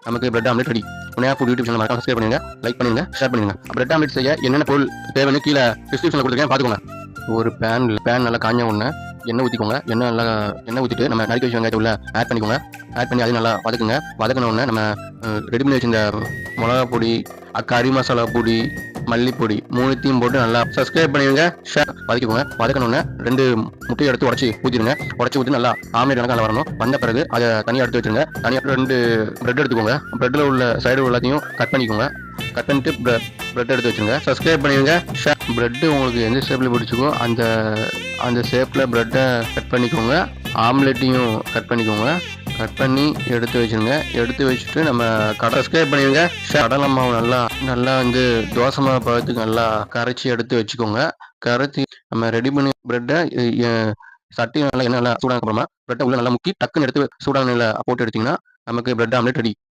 நமக்கு bread omelette ready. உடனே food YouTube channel மறக்காம சப்ஸ்கிரைப் பண்ணுங்க, லைக் பண்ணுங்க, ஷேர் பண்ணுங்க. பிரெட் ஆம்லெட் செய்ய என்னென்ன பொருள் தேவைன்னு கீழே டிஸ்கிரிப்ஷனில் கொடுத்துருக்கேன், பார்த்துக்கோங்க. ஒரு பேன் நல்லா காஞ்ச உடனே எண்ணெய் ஊற்றிக்கோங்க. எண்ணெய் ஊற்றிட்டு நம்ம நறுக்கி வச்ச வெங்காயத்தை உள்ள ஆட் பண்ணிக்கோங்க. ஆட் பண்ணி அதையும் நல்லா வதக்குங்க. வதக்கின உடனே நம்ம ரெடி பண்ணி வச்சிருந்த மிளகா பொடி, கறி மசாலா பொடி, மல்லிப்பொடி மூணுத்தையும் போட்டு நல்லா சப்ஸ்கிரைப் பண்ணிடுங்க, ஷேர் வதக்கிக்கோங்க. வதக்கணுன்னு 2 முட்டையை எடுத்து உடச்சி ஊற்றிடுங்க. உடச்சி ஊற்றி நல்லா ஆம்லேட் கணக்காக வரணும். வந்த பிறகு அதை தனியாக எடுத்து வச்சுருங்க. தனியாக 2 பிரெட் எடுத்துக்கோங்க. பிரெட்டில் உள்ள சைடு எல்லாத்தையும் கட் பண்ணிக்கோங்க. கட் பண்ணிட்டு பிரெட் எடுத்து வச்சுருங்க. சப்ஸ்கிரைப் பண்ணிடுங்க, ஷேர். பிரெட்டு உங்களுக்கு எந்த ஷேப்பில் பிடிச்சிக்கோ அந்த ஷேப்பில் பிரெட்டை கட் பண்ணிக்கோங்க. ஆம்லெட்டையும் கட் பண்ணிக்கோங்க. கட் பண்ணி எடுத்து வச்சுருங்க. எடுத்து வச்சுட்டு நம்ம சப்ஸ்கிரைப் பண்ணிடுங்க. கடலை மாவு நல்லா வந்து தோசை மாவு பழத்துக்கு நல்லா கரைச்சி எடுத்து வச்சுக்கோங்க. கரைச்சி நம்ம ரெடி பண்ணி பிரெட்டை சட்டி நல்லா எண்ணெய் நல்லா சூடான அப்புறமா பிரெட்டை உள்ள நல்லா முக்கி டக்குன்னு எடுத்து சூடான எண்ணெயில் போட்டு எடுத்திங்கன்னா நமக்கு பிரெட் ஆம்லெட் ரெடி.